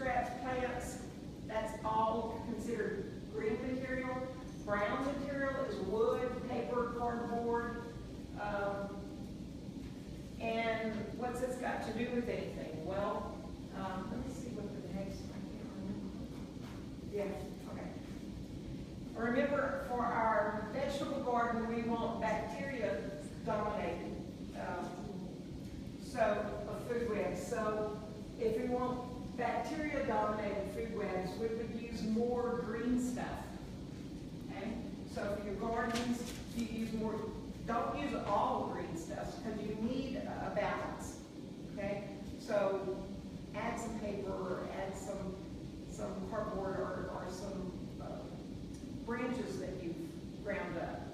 scrap plants, that's all considered green material. Brown material is wood, paper, cardboard. And what's this got to do with anything? Well, let me see what the next one is. Yeah, okay. Remember, for our vegetable garden, we want bacteria dominated of food webs. So if we want bacteria dominated food webs, we would use more green stuff. Okay? So for your gardens, you use more, don't use all green stuff because you need a balance. Okay? So add some paper, or add some cardboard, or some branches that you've ground up.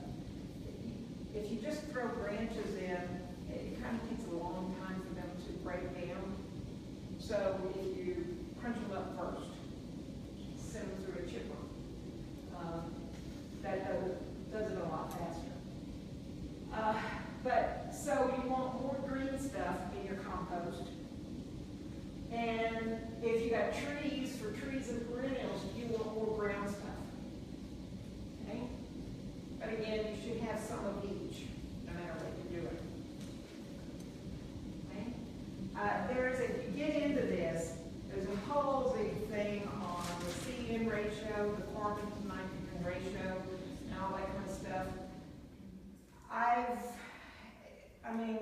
If you just throw branches in, it kind of takes a long time for them to break down. So if you crunch them up first, send them through a chipper, that does it a lot faster. But so you want more green stuff in your compost. And if you got trees, for trees and perennials, you want more brown stuff. Okay? But again, you should have some of each, no matter what you're doing. Okay? If you get into this, there's a whole big thing on the C-N ratio, the carbon to nitrogen ratio, and all that kind of stuff. I mean,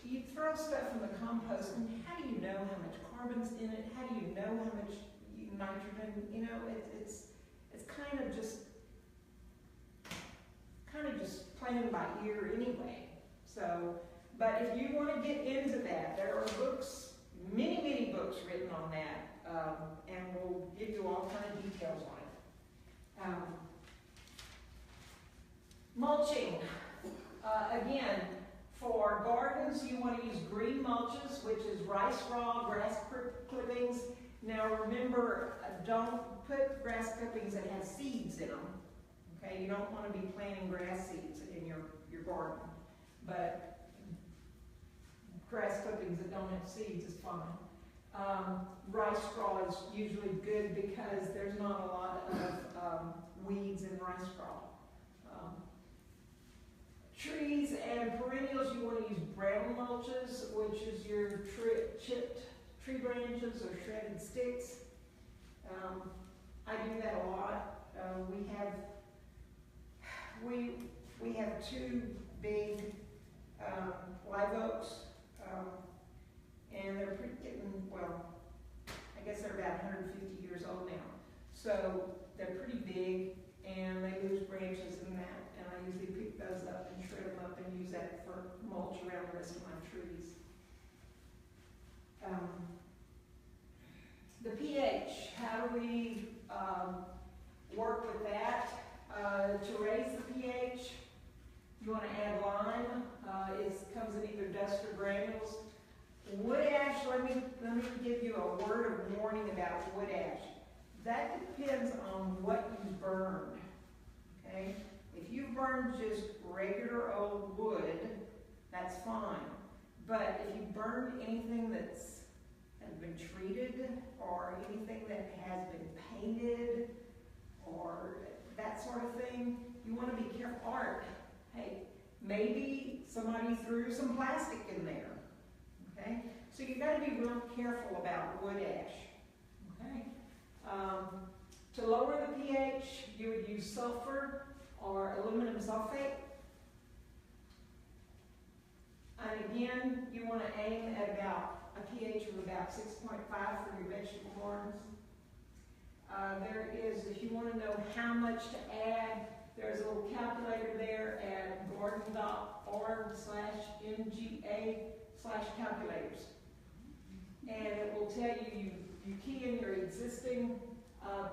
you throw stuff in the compost, and how do you know how much carbon's in it? How do you know how much nitrogen? You know, it's kind of just playing by ear anyway. So, but if you want to get into that, there are books, many books written on that, and we'll give you all kind of details on it. Mulching. Again, for gardens, you want to use green mulches, which is rice straw, grass clippings. Now remember, don't put grass clippings that have seeds in them. Okay, you don't want to be planting grass seeds in your garden. But grass clippings that don't have seeds is fine. Rice straw is usually good because there's not a lot of weeds in rice straw. Trees and perennials, you want to use brown mulches, which is your chipped tree branches or shredded sticks. I do that a lot. We have two big live oaks, and they're getting, well, I guess they're about 150 years old now. So they're pretty big, and they lose branches and that, and I usually pick those up and shred them up and use that for mulch around the rest of my trees. The pH, how do we work with that? To raise the pH, you want to add lime. It comes in either dust or granules. Wood ash, let me give you a word of warning about wood ash. That depends on what you burned, okay? If you burned just regular old wood, that's fine. But if you burned anything that's been treated, or anything that has been painted, or that sort of thing, you want to be careful. Or, hey, maybe somebody threw some plastic in there, okay? So you've got to be real careful about wood ash, okay? To lower the pH, you would use sulfur or aluminum sulfate. And again, you want to aim at about a pH of about 6.5 for your vegetable gardens. There is, if you want to know how much to add, there's a little calculator there at garden.org/nga/calculators. And it will tell you, you key in your existing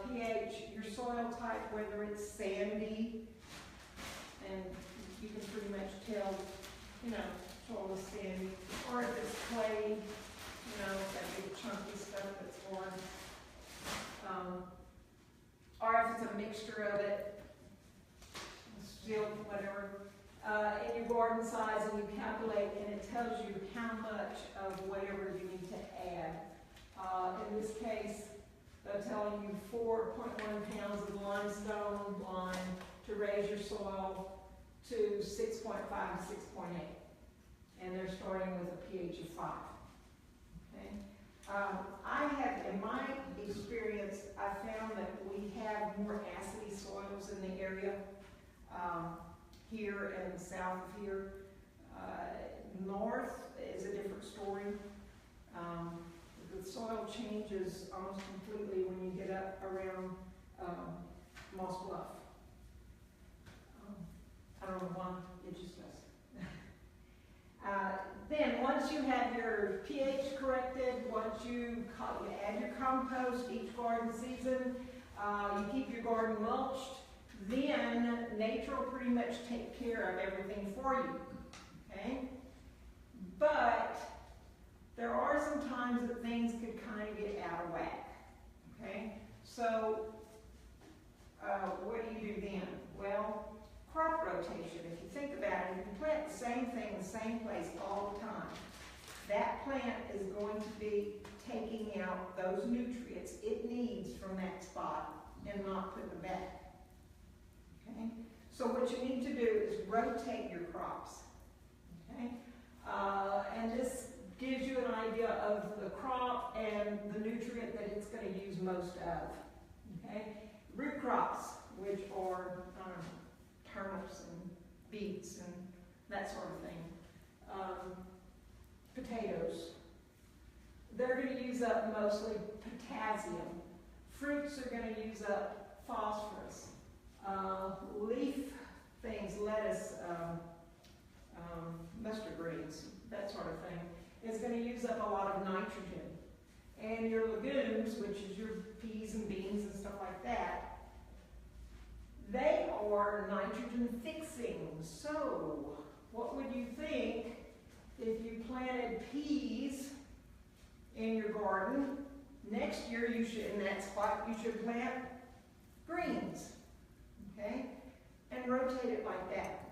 pH, your soil type, whether it's sandy, and you can pretty much tell, you know, soil is sandy, or if it's clay, you know, that big chunky stuff that's hard. Or if it's a mixture of it, silt, whatever, in your garden size, and you calculate, and it tells you how much of whatever you need to add. In this case, they're telling you 4.1 pounds of limestone lime to raise your soil to 6.5 to 6.8. And they're starting with a pH of 5. Okay? I have, in my experience, I found that we have more acidy soils in the area here and south of here. North is a different story. The soil changes almost completely when you get up around Moss Bluff. I don't know why, it just does. Then once you have your pH corrected, once you add your compost each garden season, you keep your garden mulched, then nature will pretty much take care of everything for you. Okay? But there are some times that things could kind of get out of whack. Okay? So what do you do then? Well, crop rotation. If you think about it, if you plant the same thing in the same place all the time, that plant is going to be taking out those nutrients it needs from that spot and not put them back. Okay? So what you need to do is rotate your crops. Okay? And this gives you an idea of the crop and the nutrient that it's going to use most of. Okay? Root crops, which are turnips and beets and that sort of thing. Potatoes. They're going to use up mostly potassium. Fruits are going to use up phosphorus. Leaf things, lettuce, mustard greens, that sort of thing, is going to use up a lot of nitrogen. And your legumes, which is your peas and beans and stuff like that, they are nitrogen fixing. So, what would you think if you planted peas in your garden? Next year, you should, in that spot, you should plant greens. Okay? And rotate it like that.